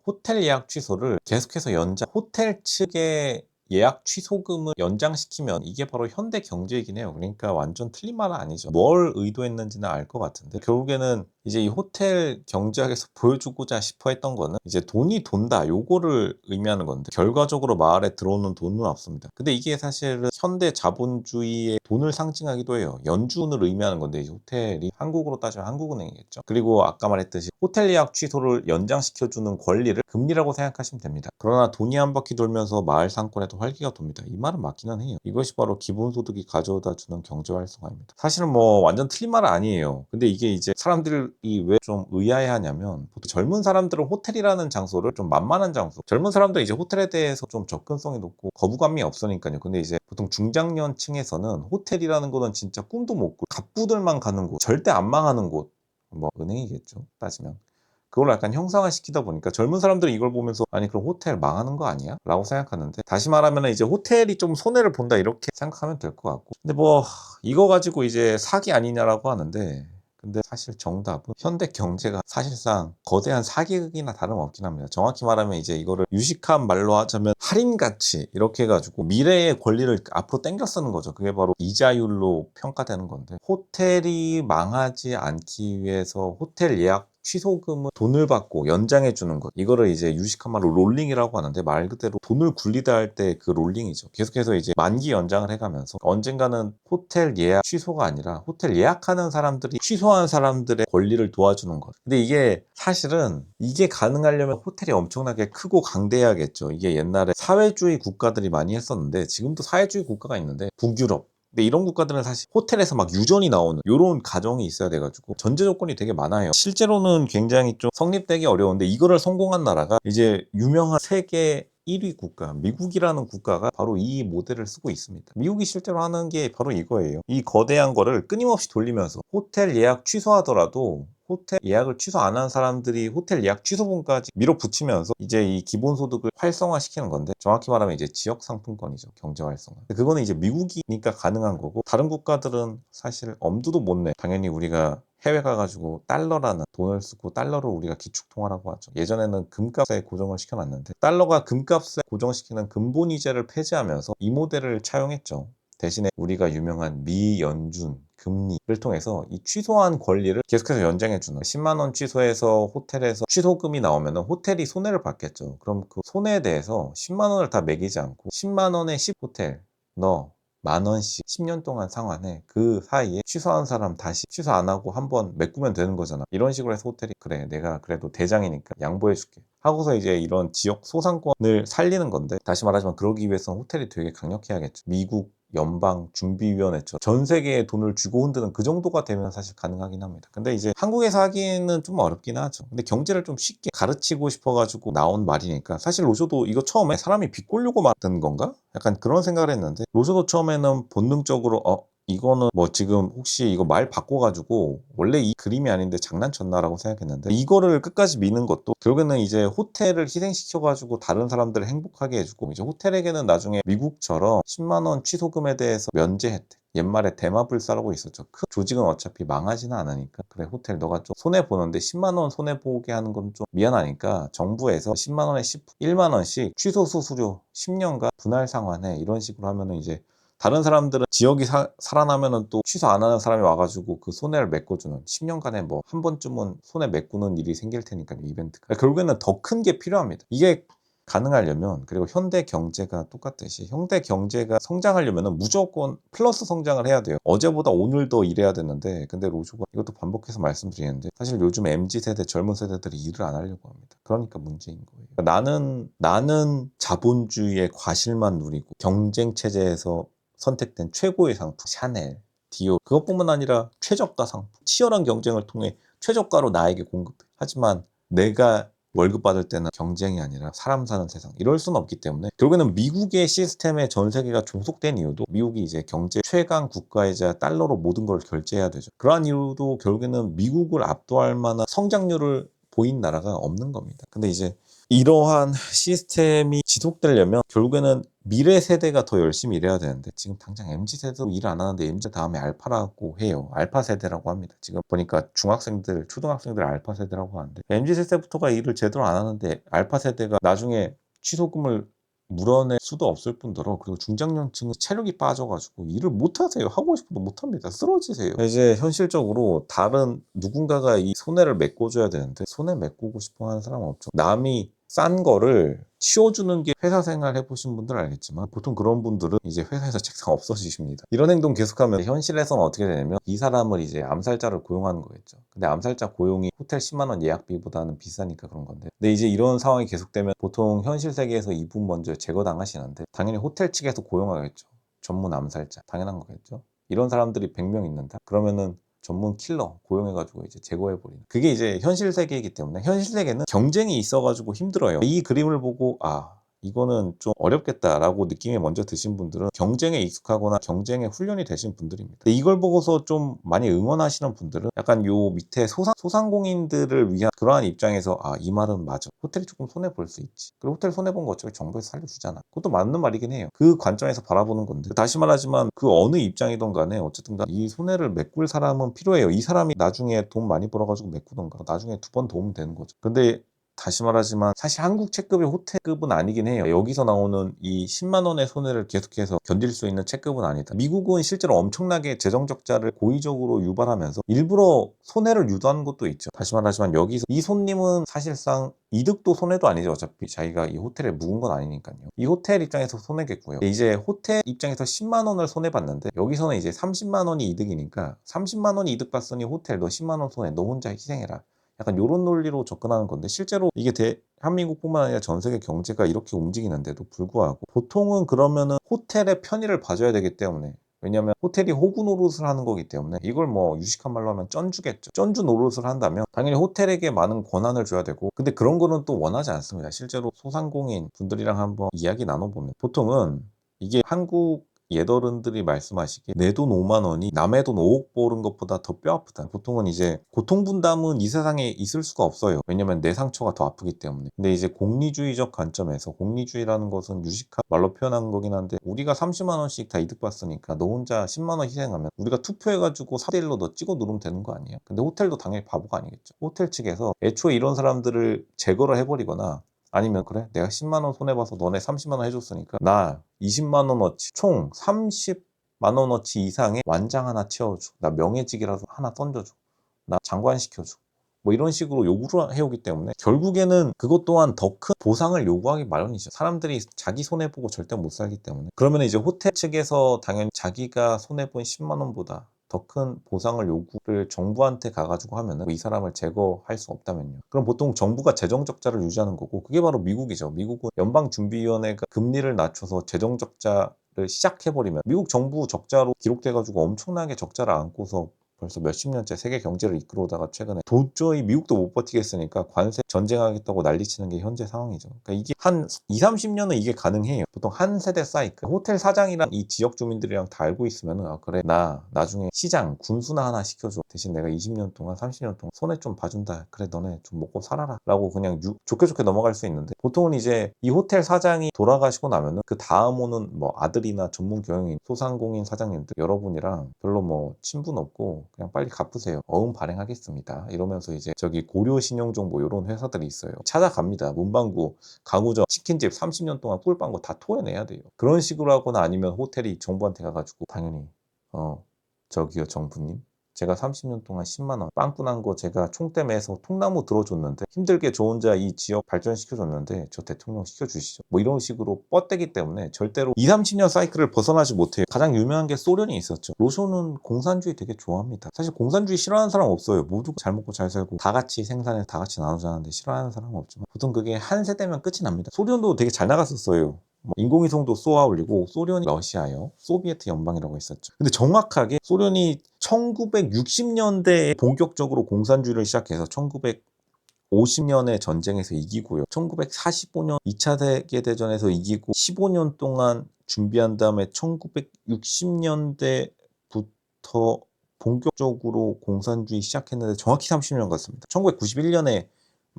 호텔 예약 취소를 계속해서 호텔 측의 예약 취소금을 연장시키면 이게 바로 현대 경제이긴 해요. 그러니까 완전 틀린 말은 아니죠. 뭘 의도했는지는 알 것 같은데 결국에는 이제 이 호텔 경제학에서 보여주고자 싶어 했던 거는 이제 돈이 돈다 요거를 의미하는 건데 결과적으로 마을에 들어오는 돈은 없습니다. 근데 이게 사실은 현대 자본주의의 돈을 상징하기도 해요. 연준을 의미하는 건데 이제 호텔이 한국으로 따지면 한국은행이겠죠. 그리고 아까 말했듯이 호텔 예약 취소를 연장시켜주는 권리를 금리라고 생각하시면 됩니다. 그러나 돈이 한 바퀴 돌면서 마을 상권에도 활기가 돕니다. 이 말은 맞기는 해요. 이것이 바로 기본소득이 가져다 주는 경제활성화입니다. 사실은 뭐 완전 틀린 말은 아니에요. 근데 이게 이제 사람들이 왜 좀 의아해하냐면 보통 젊은 사람들은 호텔이라는 장소를 좀 만만한 장소, 젊은 사람들은 이제 호텔에 대해서 좀 접근성이 높고 거부감이 없으니까요. 근데 이제 보통 중장년층에서는 호텔이라는 거는 진짜 꿈도 못 꾸고 갑부들만 가는 곳, 절대 안 망하는 곳, 뭐 은행이겠죠 따지면. 그걸 약간 형상화시키다 보니까 젊은 사람들은 이걸 보면서 아니 그럼 호텔 망하는 거 아니야? 라고 생각하는데 다시 말하면 이제 호텔이 좀 손해를 본다 이렇게 생각하면 될 것 같고 근데 뭐 이거 가지고 이제 사기 아니냐라고 하는데 근데 사실 정답은 현대 경제가 사실상 거대한 사기극이나 다름없긴 합니다. 정확히 말하면 이제 이거를 유식한 말로 하자면 할인 가치 이렇게 해가지고 미래의 권리를 앞으로 당겨 쓰는 거죠. 그게 바로 이자율로 평가되는 건데 호텔이 망하지 않기 위해서 호텔 예약 취소금을 돈을 받고 연장해 주는 것 이거를 이제 유식한 말로 롤링이라고 하는데 말 그대로 돈을 굴리다 할 때 그 롤링이죠. 계속해서 이제 만기 연장을 해가면서 언젠가는 호텔 예약 취소가 아니라 호텔 예약하는 사람들이 취소한 사람들의 권리를 도와주는 것. 근데 이게 사실은 이게 가능하려면 호텔이 엄청나게 크고 강대해야겠죠. 이게 옛날에 사회주의 국가들이 많이 했었는데 지금도 사회주의 국가가 있는데 북유럽 근데 이런 국가들은 사실 호텔에서 막 유전이 나오는 이런 가정이 있어야 돼가지고 전제 조건이 되게 많아요. 실제로는 굉장히 좀 성립되기 어려운데 이거를 성공한 나라가 이제 유명한 세계 1위 국가 미국이라는 국가가 바로 이 모델을 쓰고 있습니다. 미국이 실제로 하는 게 바로 이거예요. 이 거대한 거를 끊임없이 돌리면서 호텔 예약 취소하더라도 호텔 예약을 취소 안 한 사람들이 호텔 예약 취소분까지 밀어붙이면서 이제 이 기본소득을 활성화시키는 건데 정확히 말하면 이제 지역 상품권이죠. 경제 활성화. 그거는 이제 미국이니까 가능한 거고 다른 국가들은 사실 엄두도 못 내. 당연히 우리가 해외 가가지고 달러라는 돈을 쓰고 달러를 우리가 기축통화라고 하죠. 예전에는 금값에 고정을 시켜놨는데 달러가 금값에 고정시키는 근본이자를 폐지하면서 이 모델을 차용했죠. 대신에 우리가 유명한 미연준 금리를 통해서 이 취소한 권리를 계속해서 연장해주는 10만 원 취소해서 호텔에서 취소금이 나오면 호텔이 손해를 받겠죠. 그럼 그 손해에 대해서 10만 원을 다 매기지 않고 10만 원에 10 호텔 너 만 원씩 10년 동안 상환해. 그 사이에 취소한 사람 다시 취소 안 하고 한번 메꾸면 되는 거잖아. 이런 식으로 해서 호텔이 그래 내가 그래도 대장이니까 양보해 줄게 하고서 이제 이런 지역 소상권을 살리는 건데 다시 말하지만 그러기 위해서는 호텔이 되게 강력해야겠죠. 미국 연방준비위원회처럼 전 세계에 돈을 쥐고 흔드는 그 정도가 되면 사실 가능하긴 합니다. 근데 이제 한국에서 하기는 좀 어렵긴 하죠. 근데 경제를 좀 쉽게 가르치고 싶어가지고 나온 말이니까 사실 로쇼도 이거 처음에 사람이 비꼴려고 만든 건가? 약간 그런 생각을 했는데 로쇼도 처음에는 본능적으로 이거는 뭐 지금 혹시 이거 말 바꿔가지고 원래 이 그림이 아닌데 장난쳤나라고 생각했는데 이거를 끝까지 미는 것도 결국에는 이제 호텔을 희생시켜가지고 다른 사람들을 행복하게 해주고 이제 호텔에게는 나중에 미국처럼 10만 원 취소금에 대해서 면제 혜택 옛말에 대마불사라고 있었죠. 큰 조직은 어차피 망하지는 않으니까 그래 호텔 너가 좀 손해보는데 10만 원 손해보게 하는 건 좀 미안하니까 정부에서 10만 원에 1만 원씩 취소 수수료 10년간 분할 상환해 이런 식으로 하면은 이제 다른 사람들은 지역이 살아나면은 또 취소 안 하는 사람이 와가지고 그 손해를 메꿔주는 10년간에 뭐 한 번쯤은 손해 메꾸는 일이 생길 테니까요 이벤트가 그러니까 결국에는 더 큰 게 필요합니다. 이게 가능하려면 그리고 현대 경제가 똑같듯이 현대 경제가 성장하려면 무조건 플러스 성장을 해야 돼요. 어제보다 오늘 더 일해야 되는데 근데 로즈가 이것도 반복해서 말씀드리는데 사실 요즘 MZ세대 젊은 세대들이 일을 안 하려고 합니다. 그러니까 문제인 거예요. 그러니까 나는 자본주의의 과실만 누리고 경쟁 체제에서 선택된 최고의 상품 샤넬, 디올 그것뿐만 아니라 최저가 상품 치열한 경쟁을 통해 최저가로 나에게 공급해. 하지만 내가 월급 받을 때는 경쟁이 아니라 사람 사는 세상 이럴 수는 없기 때문에 결국에는 미국의 시스템에 전 세계가 종속된 이유도 미국이 이제 경제 최강 국가이자 달러로 모든 걸 결제해야 되죠. 그러한 이유도 결국에는 미국을 압도할 만한 성장률을 보인 나라가 없는 겁니다. 근데 이제 이러한 시스템이 지속되려면 결국에는 미래 세대가 더 열심히 일해야 되는데 지금 당장 MZ세대도 일 안 하는데 MZ 다음에 알파라고 해요. 알파 세대라고 합니다. 지금 보니까 중학생들, 초등학생들 알파 세대라고 하는데 MZ세대부터가 일을 제대로 안 하는데 알파 세대가 나중에 취소금을 물어낼 수도 없을 뿐더러 그리고 중장년층은 체력이 빠져가지고 일을 못하세요. 하고 싶어도 못합니다. 쓰러지세요. 이제 현실적으로 다른 누군가가 이 손해를 메꿔줘야 되는데 손해 메꾸고 싶어 하는 사람은 없죠. 남이 싼 거를 치워주는 게 회사 생활 해보신 분들 알겠지만 보통 그런 분들은 이제 회사에서 책상 없어지십니다. 이런 행동 계속하면 현실에서는 어떻게 되냐면 이 사람을 이제 암살자를 고용하는 거겠죠. 근데 암살자 고용이 호텔 10만 원 예약비보다는 비싸니까 그런 건데 근데 이제 이런 상황이 계속되면 보통 현실 세계에서 이분 먼저 제거당하시는데 당연히 호텔 측에서 고용하겠죠. 전문 암살자 당연한 거겠죠. 이런 사람들이 100명 있는다 그러면은 전문 킬러 고용해가지고 이제 제거해버리는 그게 이제 현실 세계이기 때문에 현실 세계는 경쟁이 있어가지고 힘들어요. 이 그림을 보고 이거는 좀 어렵겠다라고 느낌이 먼저 드신 분들은 경쟁에 익숙하거나 경쟁에 훈련이 되신 분들입니다. 근데 이걸 보고서 좀 많이 응원하시는 분들은 약간 요 밑에 소상공인들을 위한 그러한 입장에서 이 말은 맞아. 호텔이 조금 손해볼 수 있지. 그리고 호텔 손해본 거 어차피 정부에서 살려주잖아. 그것도 맞는 말이긴 해요. 그 관점에서 바라보는 건데 다시 말하지만 그 어느 입장이든 간에 어쨌든 이 손해를 메꿀 사람은 필요해요. 이 사람이 나중에 돈 많이 벌어가지고 메꾸던가 나중에 두 번 도움 되는 거죠. 근데 다시 말하지만 사실 한국 체급이 호텔급은 아니긴 해요. 여기서 나오는 이 10만 원의 손해를 계속해서 견딜 수 있는 체급은 아니다. 미국은 실제로 엄청나게 재정 적자를 고의적으로 유발하면서 일부러 손해를 유도하는 것도 있죠. 다시 말하지만 여기서 이 손님은 사실상 이득도 손해도 아니죠. 어차피 자기가 이 호텔에 묵은 건 아니니까요. 이 호텔 입장에서 손해겠고요. 이제 호텔 입장에서 10만 원을 손해봤는데 여기서는 이제 30만 원이 이득이니까 30만 원이 이득 봤으니 호텔 너 10만 원 손해 너 혼자 희생해라. 약간 요런 논리로 접근하는 건데 실제로 이게 대한민국뿐만 아니라 전 세계 경제가 이렇게 움직이는데도 불구하고 보통은 그러면은 호텔의 편의를 봐줘야 되기 때문에 왜냐하면 호텔이 호구 노릇을 하는 거기 때문에 이걸 뭐 유식한 말로 하면 쩐주겠죠. 쩐주 노릇을 한다면 당연히 호텔에게 많은 권한을 줘야 되고 근데 그런 거는 또 원하지 않습니다. 실제로 소상공인 분들이랑 한번 이야기 나눠보면 보통은 이게 한국 옛어른들이 말씀하시기에 내 돈 5만 원이 남의 돈 5억 버는 것보다 더 뼈아프다. 보통은 이제 고통분담은 이 세상에 있을 수가 없어요. 왜냐면 내 상처가 더 아프기 때문에. 근데 이제 공리주의적 관점에서 공리주의라는 것은 유식한 말로 표현한 거긴 한데 우리가 30만 원씩 다 이득 봤으니까 너 혼자 10만 원 희생하면 우리가 투표해가지고 4대1로 너 찍어 누르면 되는 거 아니에요? 근데 호텔도 당연히 바보가 아니겠죠. 호텔 측에서 애초에 이런 사람들을 제거를 해버리거나 아니면 그래 내가 10만 원 손해봐서 너네 30만 원 해줬으니까 나 20만 원어치 총 30만 원어치 이상의 완장 하나 채워줘. 나 명예직이라도 하나 던져줘. 나 장관 시켜줘. 뭐 이런 식으로 요구를 해오기 때문에 결국에는 그것 또한 더 큰 보상을 요구하기 마련이죠. 사람들이 자기 손해보고 절대 못 살기 때문에. 그러면 이제 호텔 측에서 당연히 자기가 손해본 10만 원보다 더 큰 보상을 요구를 정부한테 가가지고 하면은 이 사람을 제거할 수 없다면요. 그럼 보통 정부가 재정 적자를 유지하는 거고 그게 바로 미국이죠. 미국은 연방준비위원회가 금리를 낮춰서 재정 적자를 시작해버리면 미국 정부 적자로 기록돼가지고 엄청나게 적자를 안고서 벌써 몇십 년째 세계 경제를 이끌어오다가 최근에 도저히 미국도 못 버티겠으니까 관세 전쟁하겠다고 난리치는 게 현재 상황이죠. 그러니까 이게 한 2, 30년은 이게 가능해요. 보통 한 세대 사이클. 호텔 사장이랑 이 지역 주민들이랑 다 알고 있으면은 그래 나 나중에 시장 군수나 하나 시켜줘. 대신 내가 20년 동안 30년 동안 손해 좀 봐준다. 그래 너네 좀 먹고 살아라. 라고 그냥 좋게 좋게 넘어갈 수 있는데 보통은 이제 이 호텔 사장이 돌아가시고 나면은 그 다음 오는 뭐 아들이나 전문 경영인 소상공인 사장님들 여러분이랑 별로 뭐 친분 없고 그냥 빨리 갚으세요. 어음 발행하겠습니다. 이러면서 이제 저기 고려신용정보 이런 회사들이 있어요. 찾아갑니다. 문방구, 가구점, 치킨집 30년 동안 꿀빵 거 다 토해내야 돼요. 그런 식으로 하거나 아니면 호텔이 정부한테 가가지고 당연히 저기요 정부님 제가 30년 동안 10만 원 빵꾸난 거 제가 총대 매서 통나무 들어줬는데 힘들게 저 혼자 이 지역 발전시켜줬는데 저 대통령 시켜주시죠. 뭐 이런 식으로 뻗대기 때문에 절대로 2, 30년 사이클을 벗어나지 못해요. 가장 유명한 게 소련이 있었죠. 로쇼는 공산주의 되게 좋아합니다. 사실 공산주의 싫어하는 사람 없어요. 모두가 잘 먹고 잘 살고 다 같이 생산해 다 같이 나누자는데 싫어하는 사람은 없지만 보통 그게 한 세대면 끝이 납니다. 소련도 되게 잘 나갔었어요. 인공위성도 쏘아 올리고 소련이 러시아요. 소비에트 연방이라고 했었죠. 근데 정확하게 소련이 1960년대에 본격적으로 공산주의를 시작해서 1950년의 전쟁에서 이기고요. 1945년 2차 세계대전에서 이기고 15년 동안 준비한 다음에 1960년대부터 본격적으로 공산주의 시작했는데 정확히 30년 같습니다. 1991년에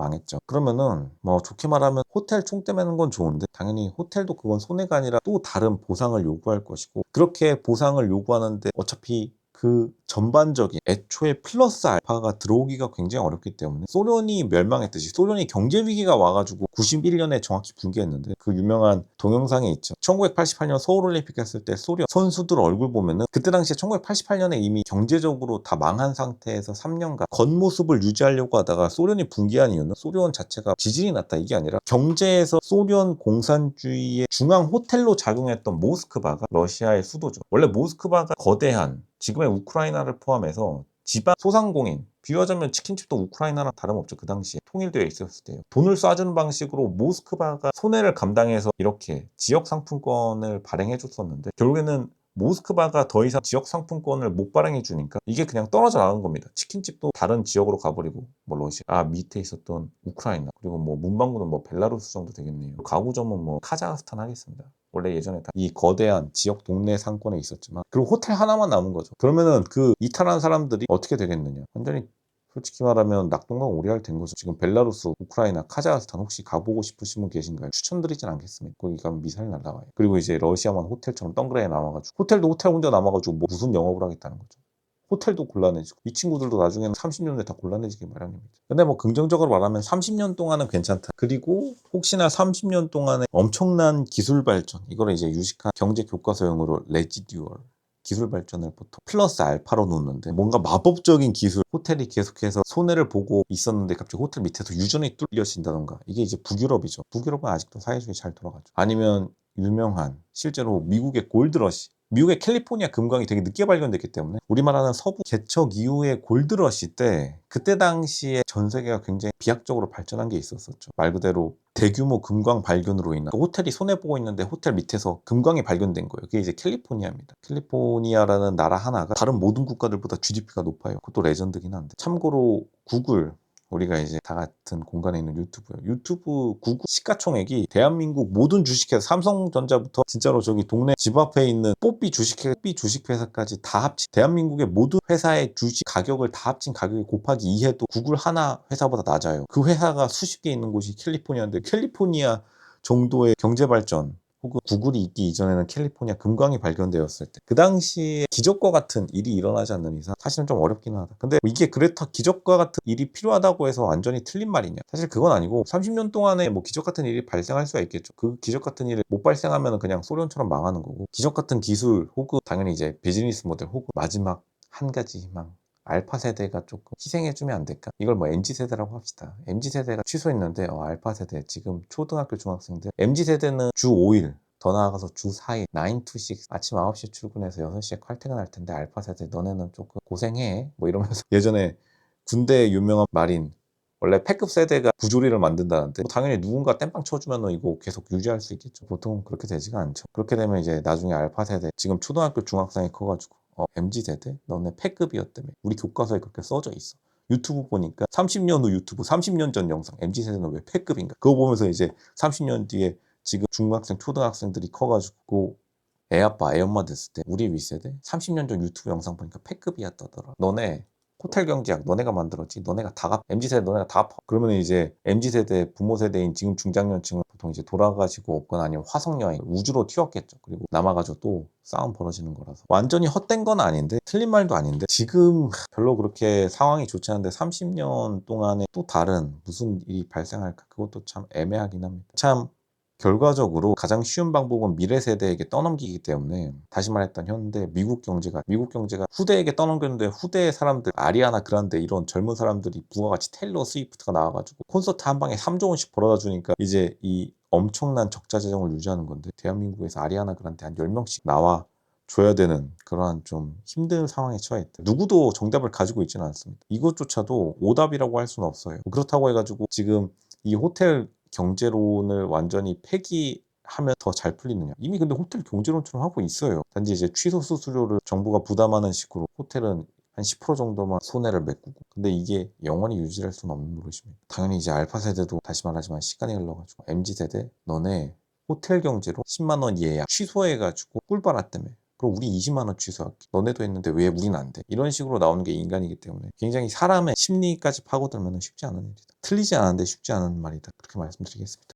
망했죠. 그러면은 뭐 좋게 말하면 호텔 총 떼매는 건 좋은데 당연히 호텔도 그건 손해가 아니라 또 다른 보상을 요구할 것이고, 그렇게 보상을 요구하는데 어차피 그 전반적인 애초에 플러스 알파가 들어오기가 굉장히 어렵기 때문에, 소련이 멸망했듯이 소련이 경제 위기가 와가지고 91년에 정확히 붕괴했는데, 그 유명한 동영상이 있죠. 1988년 서울올림픽 했을 때 소련 선수들 얼굴 보면은 그때 당시에 1988년에 이미 경제적으로 다 망한 상태에서 3년간 겉모습을 유지하려고 하다가 소련이 붕괴한 이유는 소련 자체가 지진이 났다 이게 아니라, 경제에서 소련 공산주의의 중앙 호텔로 작용했던 모스크바가 러시아의 수도죠. 원래 모스크바가 거대한 지금의 우크라이나를 포함해서 지방 소상공인, 비유하자면 치킨집도 우크라이나랑 다름없죠. 그 당시에 통일되어 있었을 때요. 돈을 쏴주는 방식으로 모스크바가 손해를 감당해서 이렇게 지역 상품권을 발행해 줬었는데, 결국에는 모스크바가 더 이상 지역 상품권을 못 발행해 주니까 이게 그냥 떨어져 나간 겁니다. 치킨집도 다른 지역으로 가버리고, 뭐 러시아 밑에 있었던 우크라이나, 그리고 뭐 문방구는 뭐 벨라루스 정도 되겠네요. 가구점은 뭐 카자흐스탄 하겠습니다. 원래 예전에 다 이 거대한 지역 동네 상권에 있었지만, 그리고 호텔 하나만 남은 거죠. 그러면은 그 이탈한 사람들이 어떻게 되겠느냐, 완전히 솔직히 말하면 낙동강 오리알 된 거죠. 지금 벨라루스, 우크라이나, 카자흐스탄 혹시 가보고 싶으신 분 계신가요? 추천드리진 않겠습니다. 거기 가면 미사일 날라와요. 그리고 이제 러시아만 호텔처럼 덩그레 남아가지고, 호텔도 호텔 혼자 남아가지고 뭐 무슨 영업을 하겠다는 거죠. 호텔도 곤란해지고, 이 친구들도 나중에는 30년 후에 다 곤란해지기 마련입니다. 근데 뭐 긍정적으로 말하면 30년 동안은 괜찮다. 그리고 혹시나 30년 동안에 엄청난 기술 발전, 이거를 이제 유식한 경제 교과서용으로 레지듀얼 기술 발전을 보통 플러스 알파로 놓는데, 뭔가 마법적인 기술, 호텔이 계속해서 손해를 보고 있었는데 갑자기 호텔 밑에서 유전이 뚫려진다던가, 이게 이제 북유럽이죠. 북유럽은 아직도 사회주의 잘 돌아가죠. 아니면 유명한 실제로 미국의 골드러시, 미국의 캘리포니아 금광이 되게 늦게 발견됐기 때문에 우리말하는 서부 개척 이후의 골드러시 때, 그때 당시에 전 세계가 굉장히 비약적으로 발전한 게 있었었죠. 말 그대로 대규모 금광 발견으로 인한 호텔이 손해보고 있는데 호텔 밑에서 금광이 발견된 거예요. 그게 이제 캘리포니아입니다. 캘리포니아라는 나라 하나가 다른 모든 국가들보다 GDP가 높아요. 그것도 레전드긴 한데, 참고로 구글, 우리가 이제 다 같은 공간에 있는 유튜브요. 유튜브 구글 시가총액이 대한민국 모든 주식회사, 삼성전자부터 진짜로 저기 동네 집 앞에 있는 뽀삐 주식회사까지 다 합친 대한민국의 모든 회사의 주식 가격을 다 합친 가격이 곱하기 2해도 구글 하나 회사보다 낮아요. 그 회사가 수십 개 있는 곳이 캘리포니아인데, 캘리포니아 정도의 경제 발전, 혹은 구글이 있기 이전에는 캘리포니아 금광이 발견되었을 때, 그 당시에 기적과 같은 일이 일어나지 않는 이상 사실은 좀 어렵긴 하다. 근데 이게 그렇다 기적과 같은 일이 필요하다고 해서 완전히 틀린 말이냐, 사실 그건 아니고, 30년 동안에 뭐 기적 같은 일이 발생할 수가 있겠죠. 그 기적 같은 일을 못 발생하면 그냥 소련처럼 망하는 거고, 기적 같은 기술 혹은 당연히 이제 비즈니스 모델, 혹은 마지막 한 가지 희망, 알파 세대가 조금 희생해주면 안 될까? 이걸 뭐 MZ 세대라고 합시다. MZ 세대가 취소했는데 알파 세대, 지금 초등학교 중학생들, MZ 세대는 주 5일, 더 나아가서 주 4일 9 to 6, 아침 9시에 출근해서 6시에 칼퇴근할 텐데, 알파 세대 너네는 조금 고생해 뭐 이러면서 예전에 군대 유명한 말인, 원래 패급 세대가 부조리를 만든다는데, 당연히 누군가 땜빵 쳐주면 이거 계속 유지할 수 있겠죠. 보통 그렇게 되지가 않죠. 그렇게 되면 이제 나중에 알파 세대, 지금 초등학교 중학생이 커가지고 MZ세대? 너네 패급이었다며. 우리 교과서에 그렇게 써져 있어. 유튜브 보니까 30년 후 유튜브, 30년 전 영상, MZ세대는 왜 패급인가? 그거 보면서 이제 30년 뒤에 지금 중학생, 초등학생들이 커가지고 애아빠, 애엄마 됐을 때 우리 윗세대? 30년 전 유튜브 영상 보니까 패급이었다더라. 너네 호텔 경제학 너네가 만들었지. 너네가 다 갚아. MZ세대 너네가 다 갚아. 그러면 이제 MZ세대 부모 세대인 지금 중장년층은 보통 이제 돌아가시고 없거나 아니면 화성여행, 우주로 튀었겠죠. 그리고 남아가지고 또 싸움 벌어지는 거라서 완전히 헛된 건 아닌데, 틀린 말도 아닌데, 지금 별로 그렇게 상황이 좋지 않은데 30년 동안에 또 다른 무슨 일이 발생할까, 그것도 참 애매하긴 합니다. 참 결과적으로 가장 쉬운 방법은 미래 세대에게 떠넘기기 때문에, 다시 말했던 현대 미국 경제가 후대에게 떠넘겼는데, 후대의 사람들 아리아나 그란데 이런 젊은 사람들이 부가가치 테일러 스위프트가 나와가지고 콘서트 한 방에 3조 원씩 벌어다 주니까 이제 이 엄청난 적자 재정을 유지하는 건데, 대한민국에서 아리아나 그란데 한 10명씩 나와 줘야 되는 그러한 좀 힘든 상황에 처했다. 누구도 정답을 가지고 있지는 않습니다. 이것조차도 오답이라고 할 수는 없어요. 그렇다고 해가지고 지금 이 호텔 경제론을 완전히 폐기하면 더 잘 풀리느냐? 이미 근데 호텔 경제론처럼 하고 있어요. 단지 이제 취소 수수료를 정부가 부담하는 식으로 호텔은 한 10% 정도만 손해를 메꾸고, 근데 이게 영원히 유지할 수는 없는 노릇입니다. 당연히 이제 알파 세대도 다시 말하지만 시간이 흘러가지고 MZ 세대 너네 호텔 경제로 10만 원 예약 취소해가지고 꿀 빨았다며. 그럼 우리 20만 원 취소할게. 너네도 했는데 왜 우린 안 돼? 이런 식으로 나오는 게 인간이기 때문에 굉장히 사람의 심리까지 파고들면 쉽지 않은 일이다. 틀리지 않은데 쉽지 않은 말이다. 그렇게 말씀드리겠습니다.